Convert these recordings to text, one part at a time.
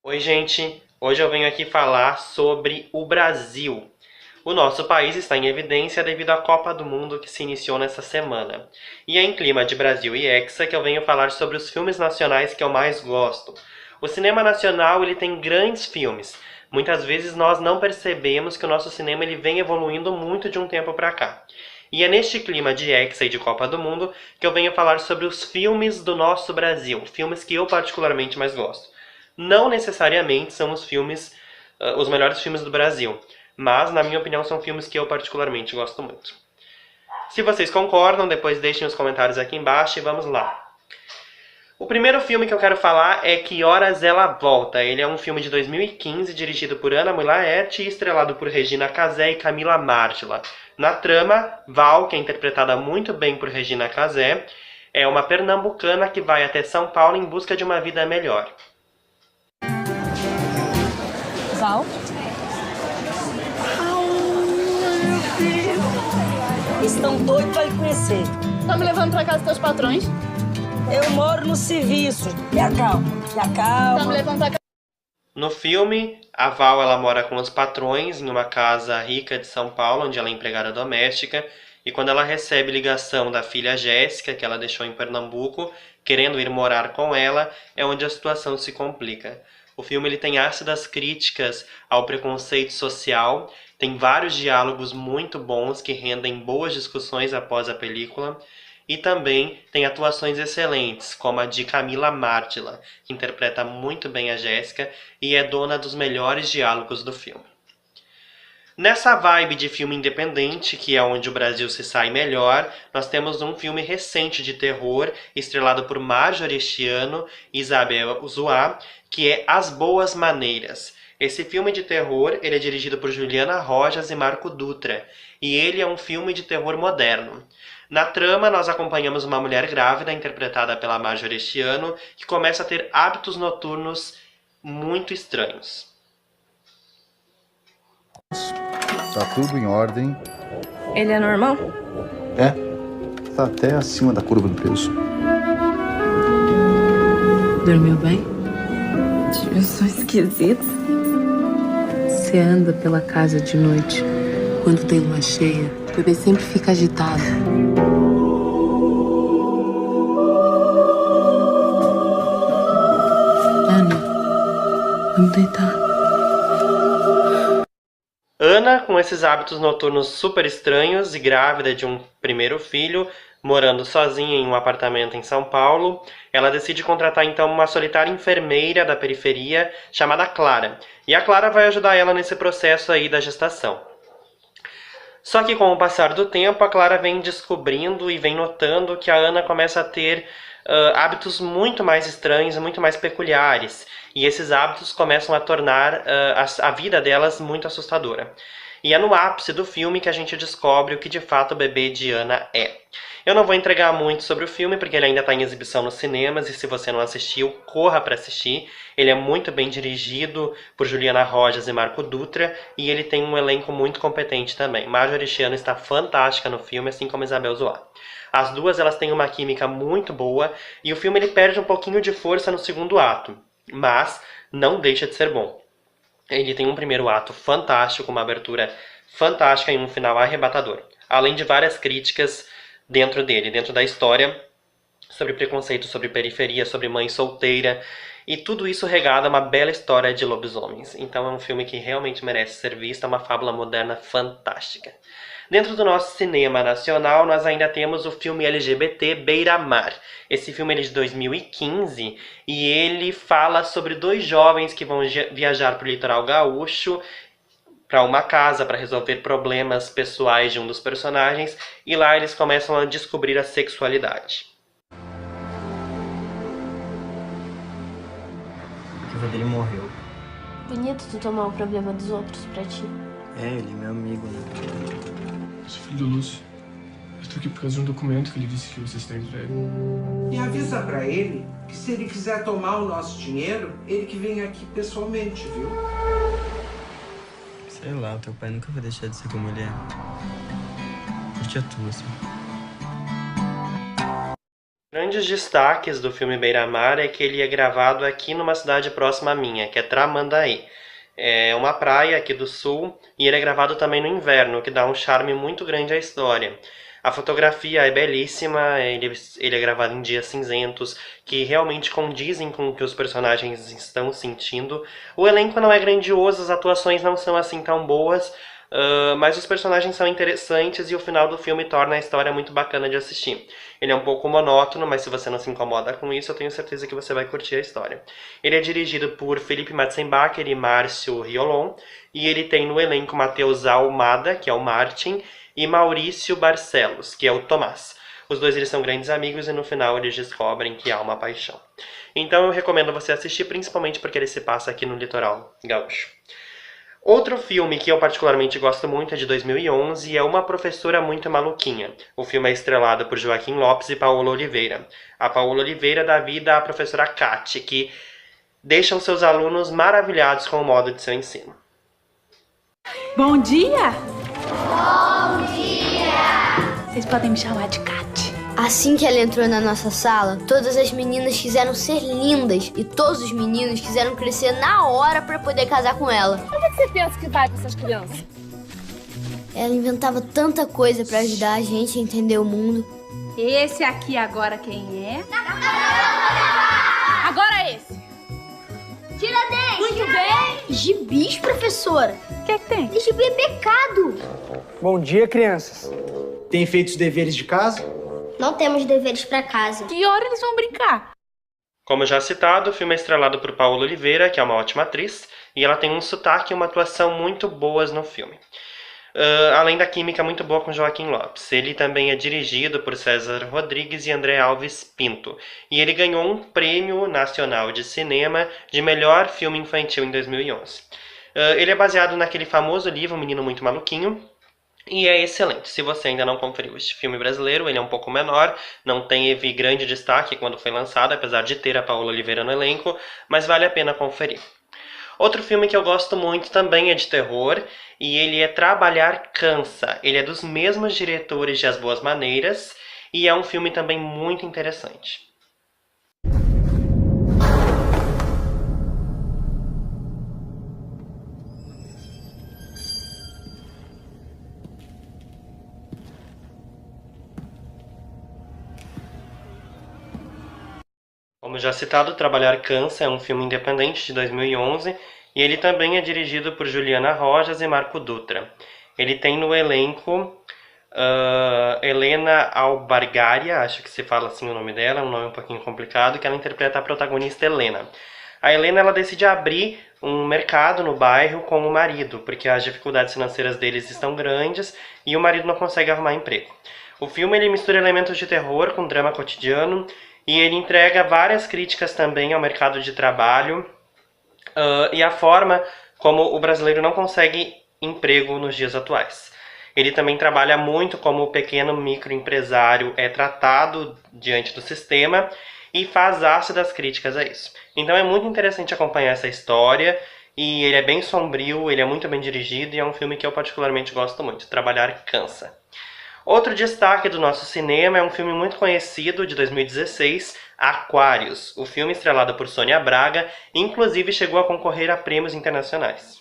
Oi, gente! Hoje eu venho aqui falar sobre o Brasil. O nosso país está em evidência devido à Copa do Mundo que se iniciou nessa semana. E é em clima de Brasil e Hexa que eu venho falar sobre os filmes nacionais que eu mais gosto. O cinema nacional ele tem grandes filmes. Muitas vezes nós não percebemos que o nosso cinema ele vem evoluindo muito de um tempo para cá. E é neste clima de Hexa e de Copa do Mundo que eu venho falar sobre os filmes do nosso Brasil, filmes que eu particularmente mais gosto. Não necessariamente são os filmes, os melhores filmes do Brasil, mas na minha opinião são filmes que eu particularmente gosto muito. Se vocês concordam, depois deixem os comentários aqui embaixo e vamos lá. O primeiro filme que eu quero falar é Que Horas Ela Volta. Ele é um filme de 2015, dirigido por Ana Mulaerte e estrelado por Regina Casé e Camila Márdila. Na trama, Val, que é interpretada muito bem por Regina Casé, é uma pernambucana que vai até São Paulo em busca de uma vida melhor. Val? Estão doidos para lhe conhecer. Tá me levando pra casa dos teus patrões? Eu moro no serviço. E acalma, Tá me levando pra casa... No filme, a Val ela mora com os patrões em uma casa rica de São Paulo, onde ela é empregada doméstica, e quando ela recebe ligação da filha Jéssica, que ela deixou em Pernambuco, querendo ir morar com ela, é onde a situação se complica. O filme ele tem ácidas críticas ao preconceito social, tem vários diálogos muito bons que rendem boas discussões após a película, e também tem atuações excelentes, como a de Camila Márdila, que interpreta muito bem a Jéssica e é dona dos melhores diálogos do filme. Nessa vibe de filme independente, que é onde o Brasil se sai melhor, nós temos um filme recente de terror, estrelado por Marjorie este Ano e Isabel Zoá, que é As Boas Maneiras. Esse filme de terror ele é dirigido por Juliana Rojas e Marco Dutra, e ele é um filme de terror moderno. Na trama, nós acompanhamos uma mulher grávida, interpretada pela Marjorie este Ano, que começa a ter hábitos noturnos muito estranhos. Tá tudo em ordem. Ele é normal? É, tá até acima da curva do peso. Dormiu bem? Eu sou esquisito. Você anda pela casa de noite. Quando tem lua cheia, o bebê sempre fica agitado. Ana, vamos deitar. Ana, com esses hábitos noturnos super estranhos e grávida de um primeiro filho, morando sozinha em um apartamento em São Paulo, ela decide contratar então uma solitária enfermeira da periferia chamada Clara. E a Clara vai ajudar ela nesse processo aí da gestação. Só que com o passar do tempo, a Clara vem descobrindo e vem notando que a Ana começa a ter hábitos muito mais estranhos e muito mais peculiares. E esses hábitos começam a tornar a vida delas muito assustadora. E é no ápice do filme que a gente descobre o que de fato o bebê de Ana é. Eu não vou entregar muito sobre o filme, porque ele ainda está em exibição nos cinemas, e se você não assistiu, corra para assistir. Ele é muito bem dirigido por Juliana Rojas e Marco Dutra, e ele tem um elenco muito competente também. Marjorie este Ano está fantástica no filme, assim como Isabel Zoá. As duas elas têm uma química muito boa, e o filme ele perde um pouquinho de força no segundo ato, mas não deixa de ser bom. Ele tem um primeiro ato fantástico, uma abertura fantástica e um final arrebatador. Além de várias críticas dentro dele, dentro da história, sobre preconceito, sobre periferia, sobre mãe solteira, e tudo isso regado a uma bela história de lobisomens. Então é um filme que realmente merece ser visto, é uma fábula moderna fantástica. Dentro do nosso cinema nacional, nós ainda temos o filme LGBT Beira-Mar. Esse filme é de 2015 e ele fala sobre dois jovens que vão viajar para o litoral gaúcho, para uma casa, para resolver problemas pessoais de um dos personagens, e lá eles começam a descobrir a sexualidade. A noiva dele morreu. Bonito tu tomar o problema dos outros pra ti. É, ele é meu amigo, né? Eu sou filho do Lúcio. Eu tô aqui por causa de um documento que ele disse que vocês têm entregue. E avisa pra ele que se ele quiser tomar o nosso dinheiro, ele que vem aqui pessoalmente, viu? Sei lá, o teu pai nunca vai deixar de ser como ele é. Curte a tua, assim. Grandes destaques do filme Beira-Mar é que ele é gravado aqui numa cidade próxima à minha, que é Tramandaí. É uma praia aqui do sul e ele é gravado também no inverno, o que dá um charme muito grande à história. A fotografia é belíssima, ele é gravado em dias cinzentos, que realmente condizem com o que os personagens estão sentindo. O elenco não é grandioso, as atuações não são assim tão boas, mas os personagens são interessantes e o final do filme torna a história muito bacana de assistir. Ele é um pouco monótono, mas se você não se incomoda com isso, eu tenho certeza que você vai curtir a história. Ele é dirigido por Felipe Matzenbacher e Márcio Riolon, e ele tem no elenco Matheus Almada, que é o Martin, e Maurício Barcelos, que é o Tomás. Os dois eles são grandes amigos e no final eles descobrem que há uma paixão. Então eu recomendo você assistir, principalmente porque ele se passa aqui no litoral gaúcho. Outro filme que eu particularmente gosto muito é de 2011 e é Uma Professora Muito Maluquinha. O filme é estrelado por Joaquim Lopes e Paola Oliveira. A Paola Oliveira dá vida à professora Kate, que deixa os seus alunos maravilhados com o modo de seu ensino. Bom dia! Bom dia! Vocês podem me chamar de Kat. Assim que ela entrou na nossa sala, todas as meninas quiseram ser lindas e todos os meninos quiseram crescer na hora para poder casar com ela. Onde é que você pensa que vai com essas crianças? Ela inventava tanta coisa para ajudar a gente a entender o mundo. Esse aqui agora quem é? Agora esse. Tiradentes! Muito bem! Gibis, professora. O que é que tem? Gibi é pecado. Bom dia, crianças. Tem feito os deveres de casa? Não temos deveres para casa. Que hora eles vão brincar? Como já citado, o filme é estrelado por Paola Oliveira, que é uma ótima atriz, e ela tem um sotaque e uma atuação muito boas no filme. Além da química muito boa com Joaquim Lopes. Ele também é dirigido por César Rodrigues e André Alves Pinto. E ele ganhou um prêmio nacional de cinema de melhor filme infantil em 2011. Ele é baseado naquele famoso livro O Menino Muito Maluquinho, e é excelente. Se você ainda não conferiu este filme brasileiro, ele é um pouco menor, não teve grande destaque quando foi lançado, apesar de ter a Paola Oliveira no elenco, mas vale a pena conferir. Outro filme que eu gosto muito também é de terror, e ele é Trabalhar Cansa. Ele é dos mesmos diretores de As Boas Maneiras, e é um filme também muito interessante. Como já citado, Trabalhar Cansa é um filme independente de 2011 e ele também é dirigido por Juliana Rojas e Marco Dutra. Ele tem no elenco Helena Albargaria, acho que se fala assim o nome dela, é um nome um pouquinho complicado, que ela interpreta a protagonista Helena. A Helena ela decide abrir um mercado no bairro com o marido, porque as dificuldades financeiras deles estão grandes e o marido não consegue arrumar emprego. O filme ele mistura elementos de terror com drama cotidiano, e ele entrega várias críticas também ao mercado de trabalho e a forma como o brasileiro não consegue emprego nos dias atuais. Ele também trabalha muito como o pequeno microempresário é tratado diante do sistema e faz ácidas críticas a isso. Então é muito interessante acompanhar essa história e ele é bem sombrio, ele é muito bem dirigido e é um filme que eu particularmente gosto muito. Trabalhar Cansa. Outro destaque do nosso cinema é um filme muito conhecido de 2016, Aquários. O filme estrelado por Sônia Braga, inclusive chegou a concorrer a prêmios internacionais.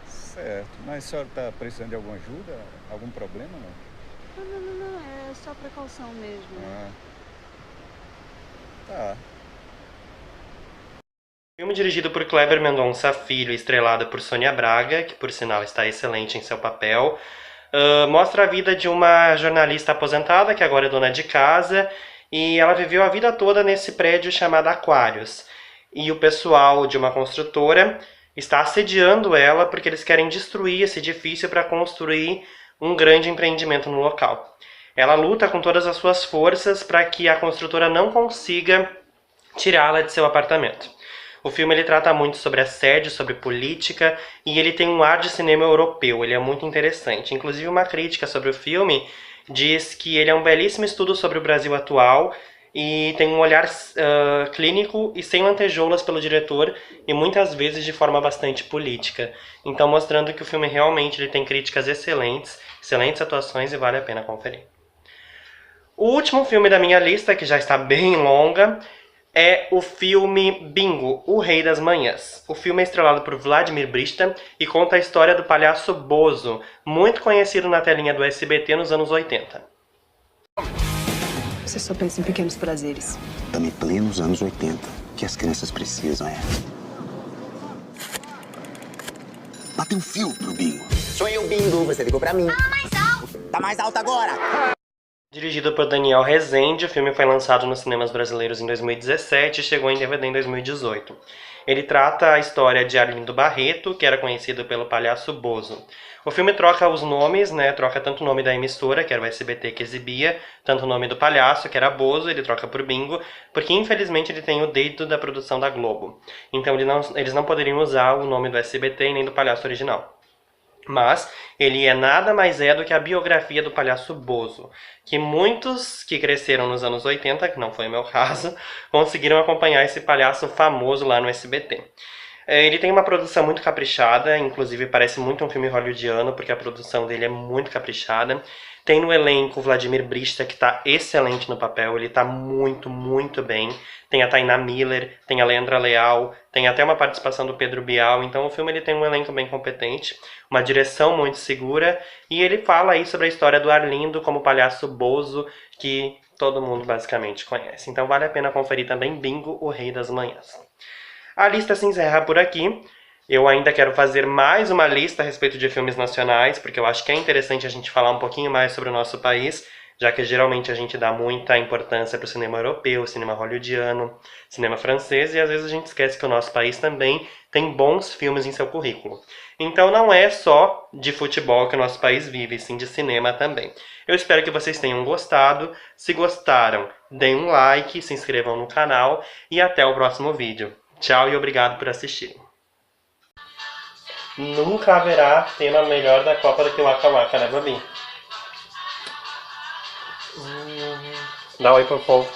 Certo, mas a senhora está precisando de alguma ajuda? Algum problema, não? Não, é só precaução mesmo. Tá. Filme dirigido por Kleber Mendonça Filho e estrelado por Sônia Braga, que por sinal está excelente em seu papel. Mostra a vida de uma jornalista aposentada, que agora é dona de casa, e ela viveu a vida toda nesse prédio chamado Aquários. E o pessoal de uma construtora está assediando ela porque eles querem destruir esse edifício para construir um grande empreendimento no local. Ela luta com todas as suas forças para que a construtora não consiga tirá-la de seu apartamento. O filme ele trata muito sobre assédio, sobre política, e ele tem um ar de cinema europeu, ele é muito interessante. Inclusive uma crítica sobre o filme diz que ele é um belíssimo estudo sobre o Brasil atual, e tem um olhar clínico e sem lantejoulas pelo diretor, e muitas vezes de forma bastante política. Então mostrando que o filme realmente ele tem críticas excelentes, excelentes atuações e vale a pena conferir. O último filme da minha lista, que já está bem longa, é o filme Bingo, O Rei das Manhãs. O filme é estrelado por Vladimir Brista e conta a história do palhaço Bozo, muito conhecido na telinha do SBT nos anos 80. Você só pensa em pequenos prazeres. Estamos em plenos anos 80. O que as crianças precisam é... bater um fio pro bingo. Sou eu, bingo. Você ligou pra mim. Fala mais alto. Tá mais alto agora. Dirigido por Daniel Rezende, o filme foi lançado nos cinemas brasileiros em 2017 e chegou em DVD em 2018. Ele trata a história de Arlindo Barreto, que era conhecido pelo palhaço Bozo. O filme troca os nomes, troca tanto o nome da emissora, que era o SBT que exibia, tanto o nome do palhaço, que era Bozo, ele troca por Bingo, porque infelizmente ele tem o dedo da produção da Globo. Então eles não poderiam usar o nome do SBT e nem do palhaço original. Mas ele nada mais do que a biografia do palhaço Bozo, que muitos que cresceram nos anos 80, que não foi o meu caso, conseguiram acompanhar esse palhaço famoso lá no SBT. Ele tem uma produção muito caprichada, inclusive parece muito um filme hollywoodiano, porque a produção dele é muito caprichada. Tem no elenco o Vladimir Brista, que tá excelente no papel, ele tá muito, muito bem. Tem a Tainá Miller, tem a Leandra Leal, tem até uma participação do Pedro Bial, então o filme ele tem um elenco bem competente, uma direção muito segura, e ele fala aí sobre a história do Arlindo como palhaço Bozo, que todo mundo basicamente conhece. Então vale a pena conferir também Bingo, O Rei das Manhãs. A lista se encerra por aqui. Eu ainda quero fazer mais uma lista a respeito de filmes nacionais, porque eu acho que é interessante a gente falar um pouquinho mais sobre o nosso país, já que geralmente a gente dá muita importância para o cinema europeu, cinema hollywoodiano, cinema francês, e às vezes a gente esquece que o nosso país também tem bons filmes em seu currículo. Então não é só de futebol que o nosso país vive, sim de cinema também. Eu espero que vocês tenham gostado. Se gostaram, deem um like, se inscrevam no canal e até o próximo vídeo. Tchau e obrigado por assistirem. Nunca haverá tema melhor da Copa do que o Waka Waka, né, Babi? Dá oi pro povo.